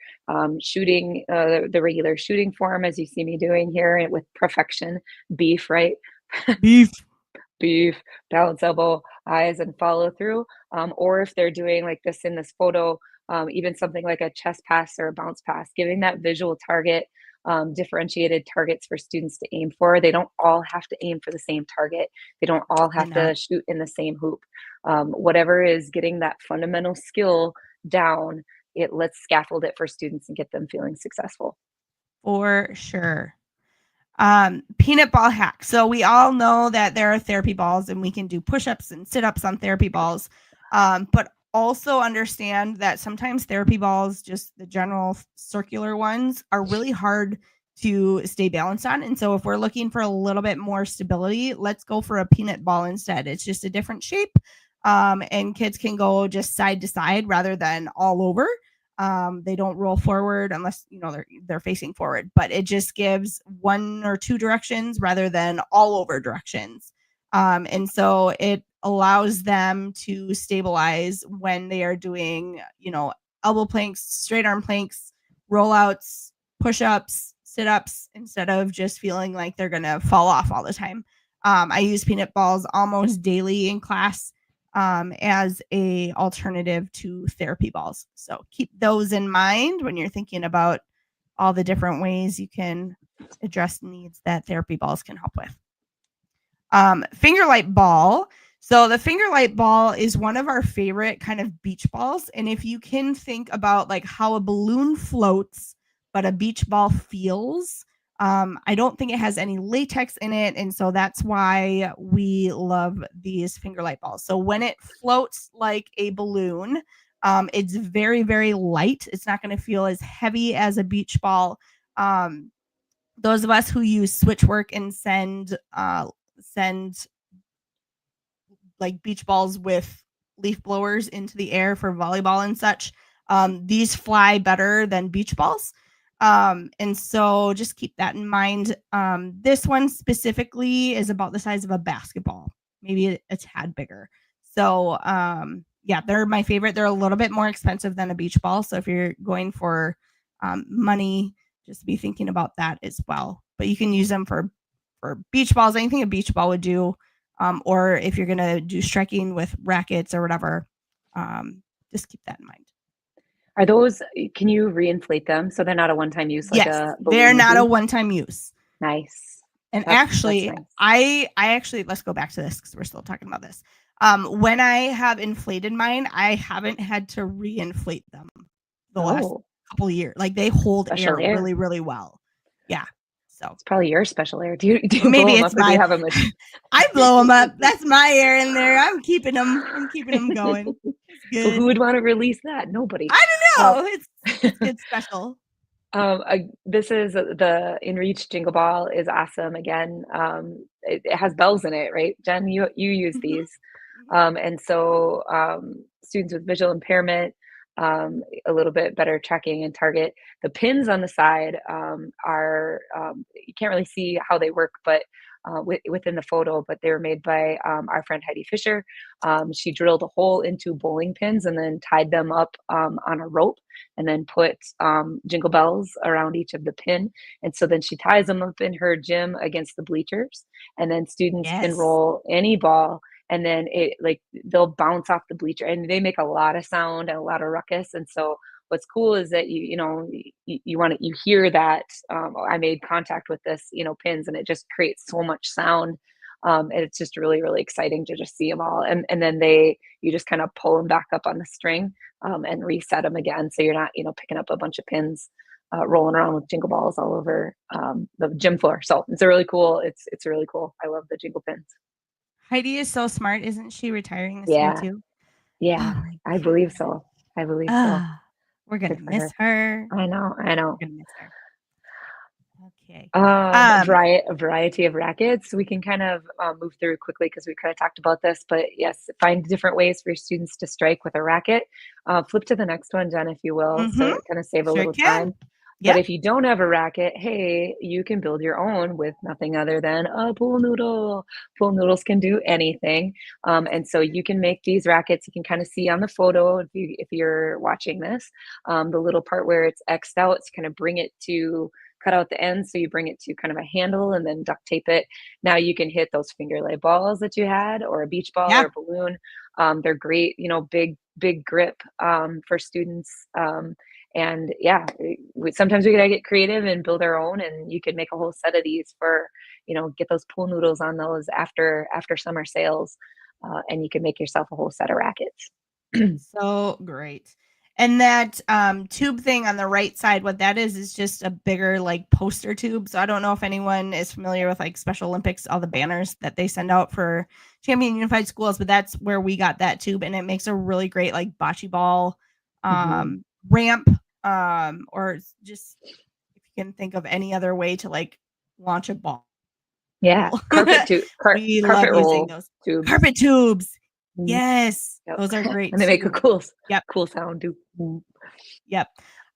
shooting the regular shooting form, as you see me doing here with perfection, beef, right? Beef, balance elbow, eyes, and follow through. Or if they're doing like this in this photo, even something like a chest pass or a bounce pass, giving that visual target, differentiated targets for students to aim for. They don't all have to aim for the same target. They don't all have to shoot in the same hoop. Whatever is getting that fundamental skill down, let's scaffold it for students and get them feeling successful. For sure. Peanut ball hack. So we all know that there are therapy balls and we can do push-ups and sit-ups on therapy balls. But also understand that sometimes therapy balls, just the general circular ones, are really hard to stay balanced on. And so if we're looking for a little bit more stability, let's go for a peanut ball instead. It's just a different shape. And kids can go just side to side rather than all over. They don't roll forward unless they're facing forward, but it just gives 1 or 2 directions rather than all over directions. And so it allows them to stabilize when they are doing, elbow planks, straight arm planks, rollouts, push-ups, sit-ups, instead of just feeling like they're going to fall off all the time. I use peanut balls almost daily in class as a alternative to therapy balls. So keep those in mind when you're thinking about all the different ways you can address needs that therapy balls can help with. Finger light ball. So the finger light ball is one of our favorite kind of beach balls. And if you can think about like how a balloon floats, but a beach ball feels, I don't think it has any latex in it. And so that's why we love these finger light balls. So when it floats like a balloon, it's very, very light. It's not going to feel as heavy as a beach ball. Those of us who use switchwork and send like beach balls with leaf blowers into the air for volleyball and such. These fly better than beach balls. And so just keep that in mind. This one specifically is about the size of a basketball, maybe a tad bigger. So yeah, they're my favorite. They're a little bit more expensive than a beach ball. So if you're going for money, just be thinking about that as well. But you can use them for beach balls, anything a beach ball would do. Or if you're gonna do striking with rackets or whatever, just keep that in mind. Are those, can you reinflate them so they're not a one-time use like Yes, a balloon they're would not a be? one-time use. Nice. And That's actually, nice. I actually, let's go back to this because we're still talking about this. When I have inflated mine, I haven't had to reinflate them the last Oh, couple of years. Like they hold special air air. really, really well. Yeah. So It's probably your special air. Do you blow maybe them it's up or do you mine. have a machine? I blow them up. That's my air in there. I'm keeping them going. It's So good. who would want to release that? Nobody. I don't know. It's good special. This is the InReach Jingle Ball is awesome. Again, it has bells in it, right? Jen, you use Mhm. these, and so students with visual impairment, a little bit better tracking and target. The pins on the side are you can't really see how they work, but within the photo, but they were made by our friend Heidi Fisher. She drilled a hole into bowling pins and then tied them up on a rope and then put jingle bells around each of the pin. And so then she ties them up in her gym against the bleachers. And then students can Yes. roll any ball and then it like they'll bounce off the bleacher and they make a lot of sound and a lot of ruckus. And so what's cool is that you hear that I made contact with this pins and it just creates so much sound. And it's just really, really exciting to just see them all. And then you just kind of pull them back up on the string and reset them again. So you're not, picking up a bunch of pins, rolling around with jingle balls all over the gym floor. So it's a really cool. It's really cool. I love the jingle pins. Heidi is so smart. Isn't she retiring this year Yeah, too? yeah, Oh my I believe goodness. so. I believe so. We're gonna Good for miss her. her. I know. We're gonna miss her. Okay. A variety of rackets. We can kind of move through quickly because we kind of talked about this, but yes, find different ways for your students to strike with a racket. Flip to the next one, Jen, if you will, so kind of save a Sure little can. time. Yep. But if you don't have a racket, hey, you can build your own with nothing other than a pool noodle. Pool noodles can do anything. And so you can make these rackets. You can kind of see on the photo if you're watching this, the little part where it's X'd out, to kind of bring it to cut out the ends. So you bring it to kind of a handle and then duct tape it. Now you can hit those finger lay balls that you had or a beach ball or a balloon. They're great, big grip for students. And yeah, sometimes we gotta get creative and build our own, and you could make a whole set of these for, get those pool noodles on those after summer sales, and you can make yourself a whole set of rackets. So great. And that tube thing on the right side, what that is just a bigger like poster tube. So I don't know if anyone is familiar with like Special Olympics, all the banners that they send out for Champion Unified Schools, but that's where we got that tube, and it makes a really great like bocce ball ramp, or just if you can think of any other way to like launch a ball. Yeah, carpet We love using those tubes. carpet tubes. Yes, those are great. And they make a cool sound too. Yep.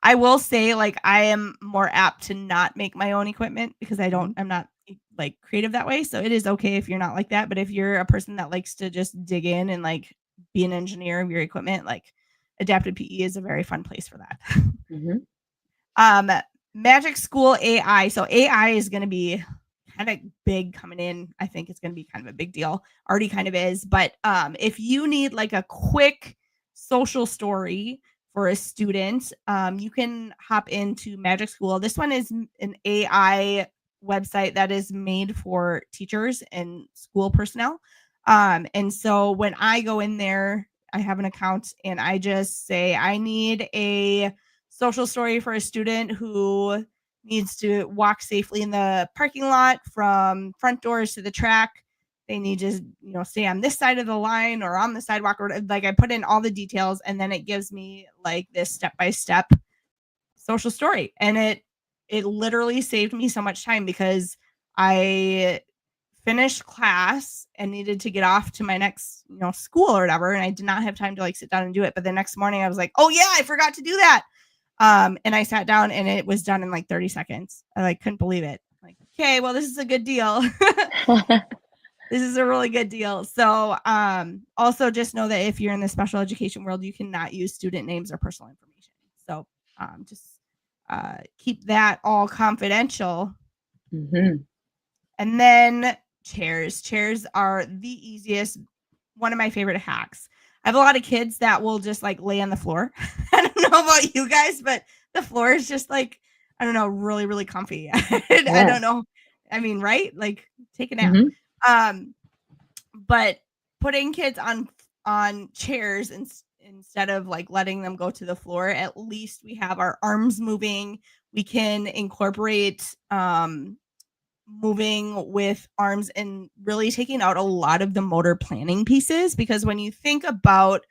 I will say, like, I am more apt to not make my own equipment because I'm not like creative that way. So it is okay if you're not like that. But if you're a person that likes to just dig in and like be an engineer of your equipment, like adapted PE is a very fun place for that. Magic School AI. So AI is going to be kind of big coming in. I think it's going to be kind of a big deal. Already kind of is. But if you need like a quick social story for a student, you can hop into Magic School. This one is an AI website that is made for teachers and school personnel. And so when I go in there, I have an account and I just say, I need a social story for a student who needs to walk safely in the parking lot from front doors to the track. They need to, stay on this side of the line or on the sidewalk, or like I put in all the details, and then it gives me like this step-by-step social story. And it literally saved me so much time because I finished class and needed to get off to my next, school or whatever. And I did not have time to like sit down and do it. But the next morning I was like, oh yeah, I forgot to do that. And I sat down and it was done in like 30 seconds. I like couldn't believe it. Like, okay, well, this is a good deal. This is a really good deal. So also just know that if you're in the special education world, you cannot use student names or personal information. So just keep that all confidential. Mm-hmm. And then chairs. Chairs are the easiest. One of my favorite hacks. I have a lot of kids that will just like lay on the floor. I don't know about you guys, but the floor is just like, I don't know, really, really comfy. I don't know. I mean, right? Like take a nap. Mm-hmm. But putting kids on chairs instead of like letting them go to the floor, at least we have our arms moving. We can incorporate moving with arms and really taking out a lot of the motor planning pieces, because when you think about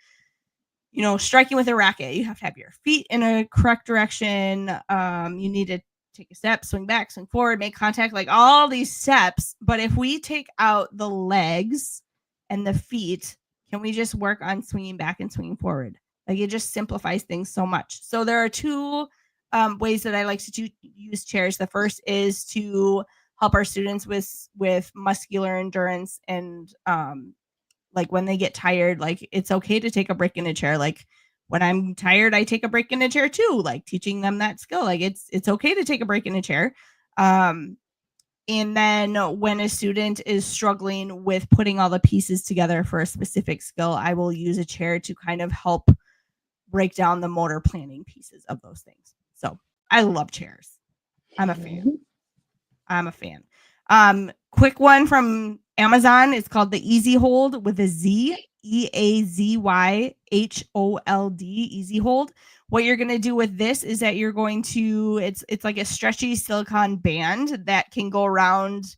striking with a racket, you have to have your feet in a correct direction. You need to take a step, swing back, swing forward, make contact, like all these steps. But if we take out the legs and the feet, can we just work on swinging back and swinging forward? Like it just simplifies things so much. So there are two ways that I like to use chairs. The first is to help our students with muscular endurance and like when they get tired, like it's okay to take a break in a chair. Like when I'm tired, I take a break in a chair too, like teaching them that skill. Like it's okay to take a break in a chair. And then when a student is struggling with putting all the pieces together for a specific skill, I will use a chair to kind of help break down the motor planning pieces of those things. So I love chairs. I'm a fan. Quick one from Amazon. It's called the Easy Hold with a Z, EAZYHOLD, Easy Hold. What you're going to do with this is that you're going to, it's like a stretchy silicone band that can go around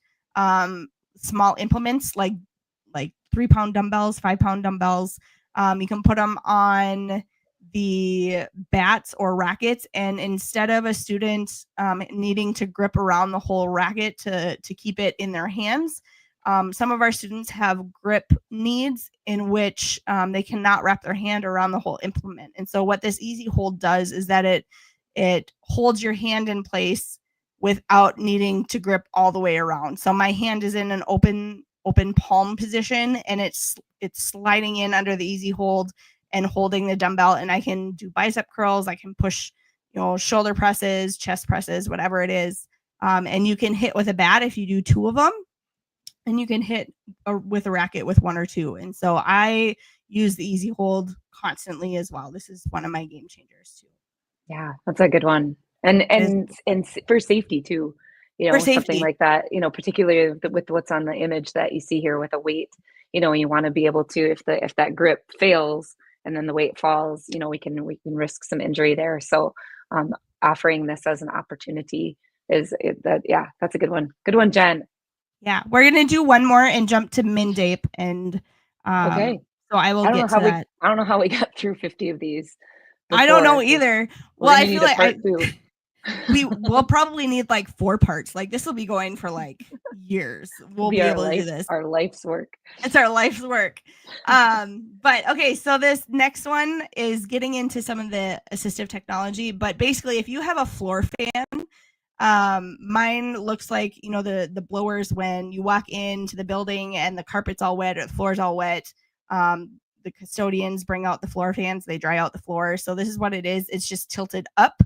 small implements like 3-pound dumbbells, 5-pound dumbbells. You can put them on the bats or rackets, and instead of a student needing to grip around the whole racket to keep it in their hands, some of our students have grip needs in which they cannot wrap their hand around the whole implement. And so what this Easy Hold does is that it holds your hand in place without needing to grip all the way around. So my hand is in an open palm position, and it's sliding in under the Easy Hold and holding the dumbbell, and I can do bicep curls. I can push, shoulder presses, chest presses, whatever it is. And you can hit with a bat if you do 2 of them, and you can hit with a racket with 1 or 2. And so I use the Easy Hold constantly as well. This is one of my game changers too. Yeah, that's a good one. And for safety too, something like that, particularly with what's on the image that you see here with a weight, you want to be able to, if that grip fails and then the weight falls, we can risk some injury there. So offering this as an opportunity that's a good one. Good one, Jen. Yeah, we're going to do one more and jump to Mindape. And okay. So I will get to that. I don't know how we got through 50 of these before. I don't know either. Well, I feel like we'll probably need like 4 parts. Like this will be going for like years. We'll be able to do this. Our life's work. It's our life's work. But okay, so this next one is getting into some of the assistive technology. But basically, if you have a floor fan, mine looks like the blowers when you walk into the building and the carpet's all wet or the floor's all wet. The custodians bring out the floor fans, they dry out the floor. So this is what it is. It's just tilted up.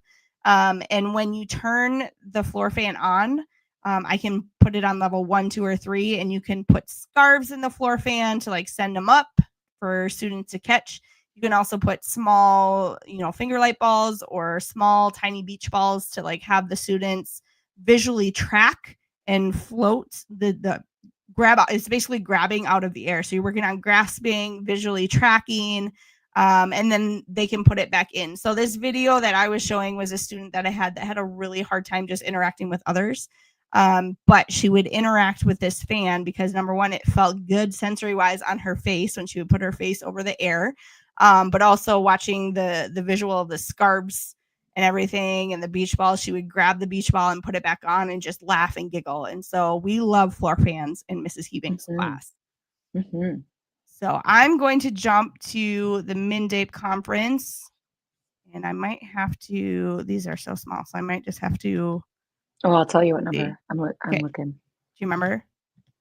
And when you turn the floor fan on, I can put it on level 1, 2, or 3, and you can put scarves in the floor fan to like send them up for students to catch. You can also put small, finger light balls or small tiny beach balls to like have the students visually track and float the grab out. It's basically grabbing out of the air. So you're working on grasping, visually tracking, and then they can put it back in. So this video that I was showing was a student that I had that had a really hard time just interacting with others. But she would interact with this fan because number one, it felt good sensory wise on her face when she would put her face over the air. But also watching the visual of the scarves and everything, and the beach ball, she would grab the beach ball and put it back on and just laugh and giggle. And so we love floor fans in Mrs. Heebink's class. So I'm going to jump to the MNDAPE conference, and I might have to, these are so small, so I might just have to. Oh, I'll tell you what number. I'm looking. Do you remember?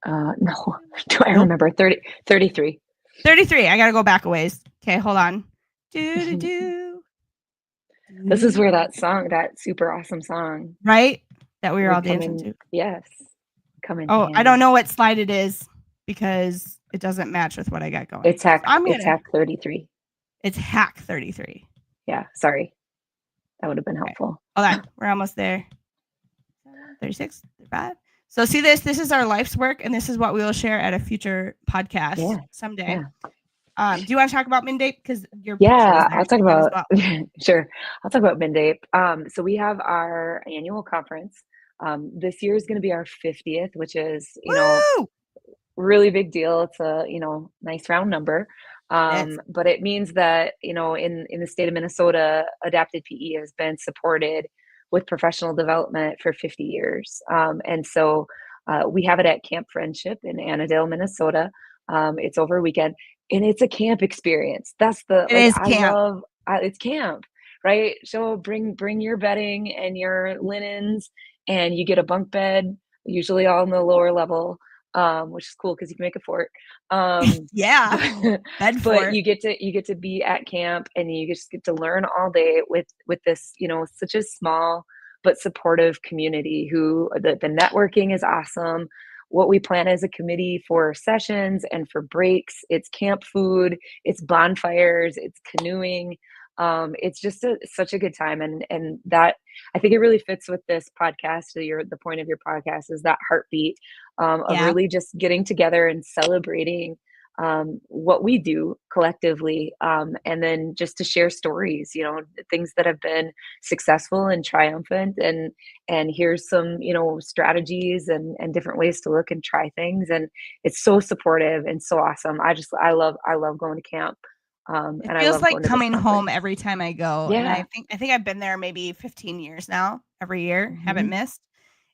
No. Do I remember? 33. 33. I got to go back a ways. Okay, hold on. Do. This is where that song, that super awesome song. Right? That we were all dancing to. Yes. Oh, I don't know what slide it is because it doesn't match with what I got going. It's hack 33. It's hack 33. Yeah, sorry. That would have been helpful. Hold on. We're almost there. 36, 35. So see this is our life's work, and this is what we will share at a future podcast someday. Yeah. Do you want to talk about MNDAPE? Because I'll talk about sure. I'll talk about MNDAPE. So we have our annual conference. This year is going to be our 50th, which is really big deal. It's a nice round number. But it means that in the state of Minnesota, adapted PE has been supported with professional development for 50 years. And so we have it at Camp Friendship in Annandale, Minnesota. It's over a weekend, and it's a camp experience. That's it's camp, right? So bring your bedding and your linens, and you get a bunk bed, usually all in the lower level, which is cool because you can make a fort. But you get to be at camp, and you just get to learn all day with this, such a small but supportive community who the networking is awesome. What we plan as a committee for sessions and for breaks, it's camp food, it's bonfires, it's canoeing. It's just such a good time. And that, I think it really fits with this podcast. The point of your podcast is that heartbeat of really just getting together and celebrating what we do collectively. And then just to share stories, things that have been successful and triumphant, and here's some, strategies and different ways to look and try things. And it's so supportive and so awesome. I love going to camp. And it feels like coming home every time I go. And I think I've been there maybe 15 years now, every year, haven't missed.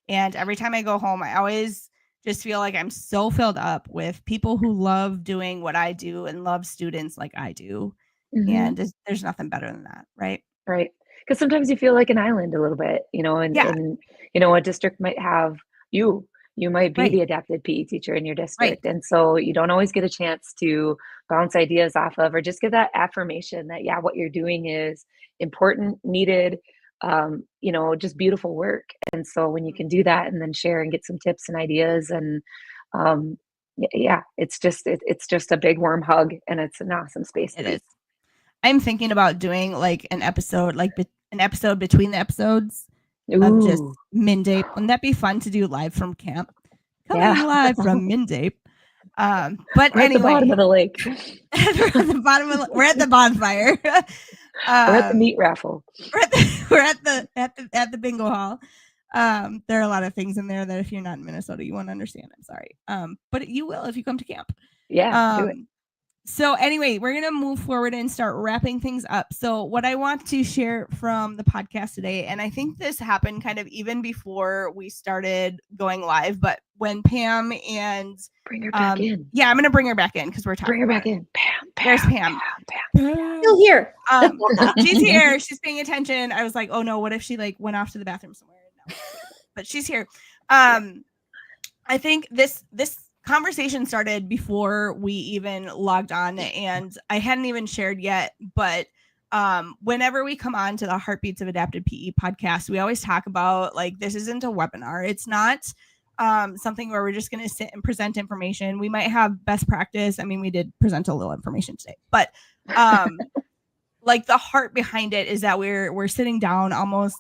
And every time I go home, I always just feel like I'm so filled up with people who love doing what I do and love students like I do. And there's nothing better than that, right? Right. Because sometimes you feel like an island a little bit, and a district might have you might be the adapted PE teacher in your district. And so you don't always get a chance to bounce ideas off of, or just get that affirmation that, what you're doing is important, needed, just beautiful work. And so when you can do that and then share and get some tips and ideas, and it's just a big warm hug, and it's an awesome space. It is. I'm thinking about doing like an episode, an episode between the episodes of just MNDAPE. Wouldn't that be fun to do live from camp? Coming live from MNDAPE. But we're anyway, at the bottom of the lake. We're at the bonfire. We're at the meat raffle. We're at the bingo hall. There are a lot of things in there that if you're not in Minnesota, you won't understand. I'm sorry. But you will if you come to camp. Yeah. Do it. So anyway, we're going to move forward and start wrapping things up. So what I want to share from the podcast today, and I think this happened kind of even before we started going live, but when Pam and bring her back in. Yeah, I'm going to bring her back in because we're talking. Bring her back in. Pam. There's Pam. Still here. She's here. She's paying attention. I was like, oh no, what if she went off to the bathroom somewhere? No. But she's here. I think this conversation started before we even logged on, and I hadn't even shared yet, but whenever we come on to the Heartbeats of Adapted PE podcast, we always talk about this isn't a webinar. It's not something where we're just going to sit and present information. We might have best practice. I mean, we did present a little information today, but the heart behind it is that we're sitting down almost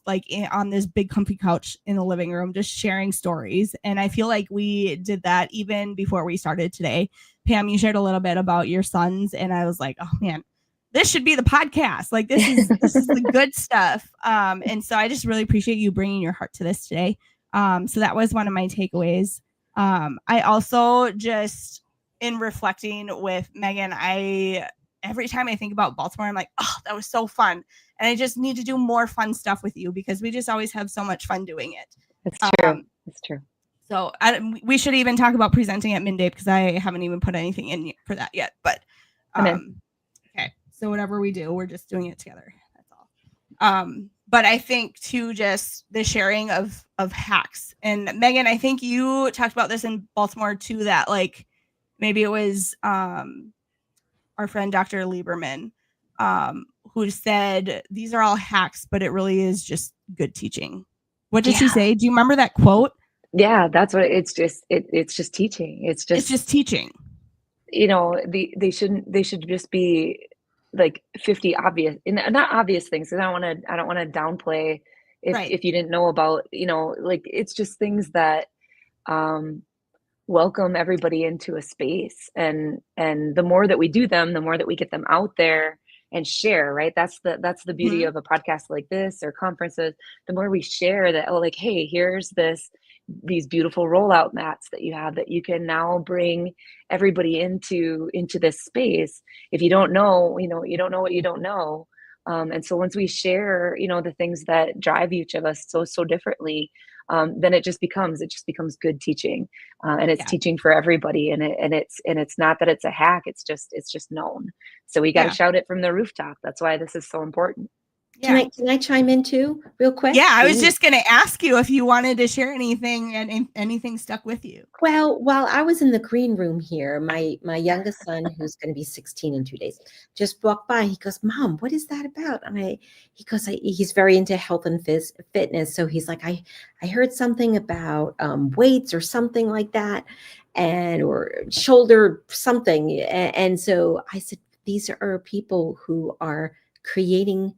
on this big comfy couch in the living room, just sharing stories. And I feel like we did that even before we started today. Pam, you shared a little bit about your sons, and I was like, oh man, this should be the podcast. This is the good stuff. And so I just really appreciate you bringing your heart to this today. So that was one of my takeaways. I also just, in reflecting with Megan, I every time I think about Baltimore, I'm like, oh, that was so fun. And I just need to do more fun stuff with you because we just always have so much fun doing it. It's true. It's true. So we should even talk about presenting at Midday because I haven't even put anything in for that yet. But okay, so whatever we do, we're just doing it together. That's all. But I think too, just the sharing of hacks. And Megan, I think you talked about this in Baltimore too. That like maybe it was our friend Dr. Lieberman who said these are all hacks, but it really is just good teaching. What did she say? Do you remember that quote? Yeah, that's what it's just. It's just teaching. It's just teaching. You know, they should just be like 50 obvious, not obvious things. And I don't want to downplay if you didn't know about, you know, like it's just things that welcome everybody into a space, and the more that we do them, the more that we get them out there and share, right? That's the beauty of a podcast like this or conferences. The more we share that, oh, like, hey, here's these beautiful rollout mats that you have that you can now bring everybody into this space. If you don't know, you know, you don't know what you don't know. And so once we share, you know, the things that drive each of us so differently, then it just becomes good teaching, and it's teaching for everybody. And it's not that it's a hack. It's just known. So we got to shout it from the rooftop. That's why this is so important. Yeah. Can I chime in too, real quick? Yeah, I was just going to ask you if you wanted to share anything and anything stuck with you. Well, while I was in the green room here, my youngest son, who's going to be 16 in 2 days, just walked by. He goes, "Mom, what is that about?" And he's very into health and fitness. So he's like, I heard something about weights or something like that, or shoulder something. And so I said, these are people who are creating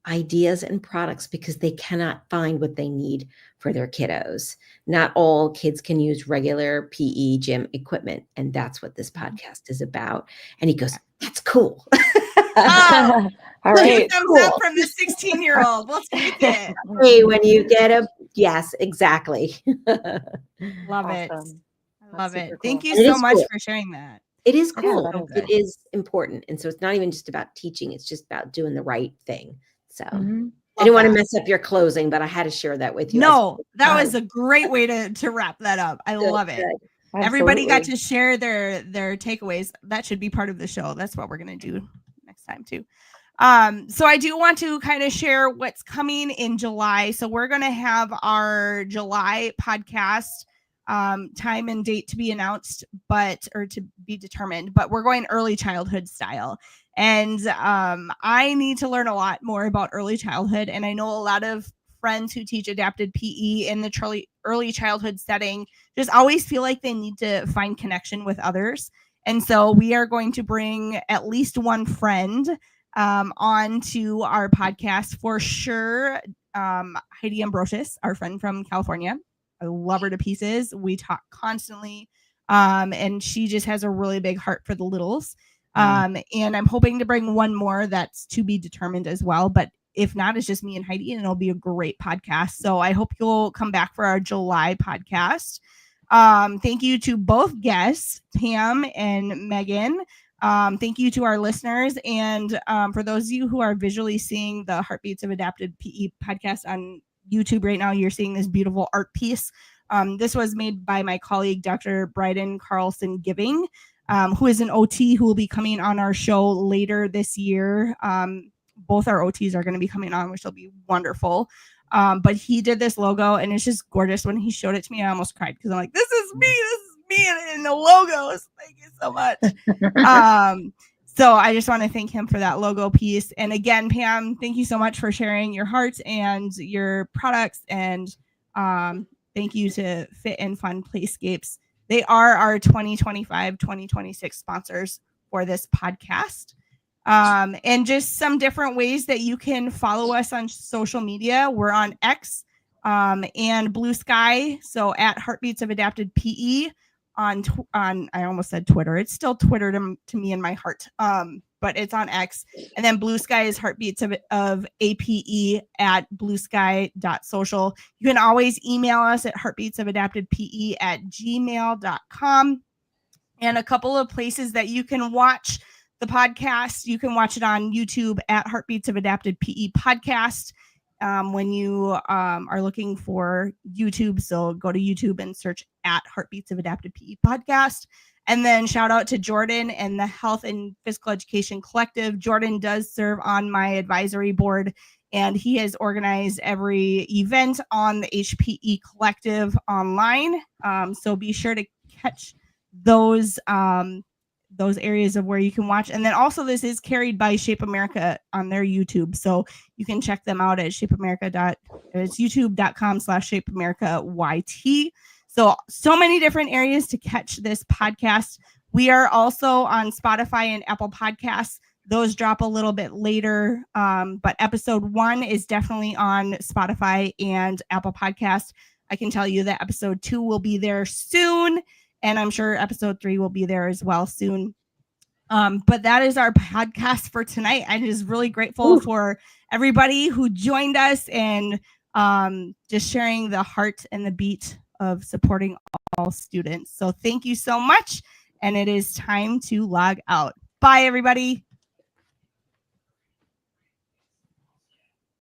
ideas and products because they cannot find what they need for their kiddos. Not all kids can use regular PE gym equipment. And that's what this podcast is about. And he goes, "That's cool." Oh, all right. Thumbs up from the 16-year-old. We'll take it. Hey, when you get yes, exactly. Love it. I love it. Cool. Thank you so much for sharing that. It is cool. It is important. And so it's not even just about teaching. It's just about doing the right thing. So I didn't want to mess up your closing, but I had to share that with you. No, that was a great way to wrap that up. I love it. Everybody got to share their takeaways. That should be part of the show. That's what we're going to do next time too. So I do want to kind of share what's coming in July. So we're going to have our July podcast time and date to be announced, or to be determined, but we're going early childhood style. And I need to learn a lot more about early childhood. And I know a lot of friends who teach adapted PE in the early childhood setting just always feel like they need to find connection with others. And so we are going to bring at least one friend on to our podcast for sure. Heidi Ambrosius, our friend from California. I love her to pieces. We talk constantly. And she just has a really big heart for the littles. And I'm hoping to bring one more that's to be determined as well. But if not, it's just me and Heidi, and it'll be a great podcast. So I hope you'll come back for our July podcast. Thank you to both guests, Pam and Megan. Thank you to our listeners. And for those of you who are visually seeing the Heartbeats of Adapted PE podcast on YouTube right now, you're seeing this beautiful art piece. This was made by my colleague, Dr. Bryden Carlson Giving, who is an OT who will be coming on our show later this year. Both our OTs are going to be coming on, which will be wonderful. But he did this logo, and it's just gorgeous. When he showed it to me, I almost cried because I'm like, this is me in the logos. Thank you so much. So I just want to thank him for that logo piece. And again, Pam, thank you so much for sharing your heart and your products. And thank you to Fit and Fun Playscapes. They are our 2025-2026 sponsors for this podcast. And just some different ways that you can follow us on social media. We're on X and Blue Sky. So at Heartbeats of Adapted PE on I almost said Twitter. It's still Twitter to me in my heart. But it's on X. And then Blue Sky is Heartbeats of APE at bluesky.social. You can always email us at heartbeatsofadaptedpe@gmail.com. And a couple of places that you can watch the podcast. You can watch it on YouTube at Heartbeats of Adapted PE Podcast. When you are looking for YouTube, so go to YouTube and search at Heartbeats of Adapted PE Podcast. And then shout out to Jordan and the Health and Physical Education Collective. Jordan does serve on my advisory board, and he has organized every event on the HPE Collective online. So be sure to catch those areas of where you can watch. And then also this is carried by Shape America on their YouTube. So you can check them out at it's youtube.com/shapeamericayt. So many different areas to catch this podcast. We are also on Spotify and Apple Podcasts. Those drop a little bit later, but episode 1 is definitely on Spotify and Apple Podcasts. I can tell you that episode 2 will be there soon, and I'm sure episode 3 will be there as well soon. But that is our podcast for tonight. I'm just really grateful for everybody who joined us and just sharing the heart and the beat of supporting all students. So thank you so much. And it is time to log out. Bye, everybody.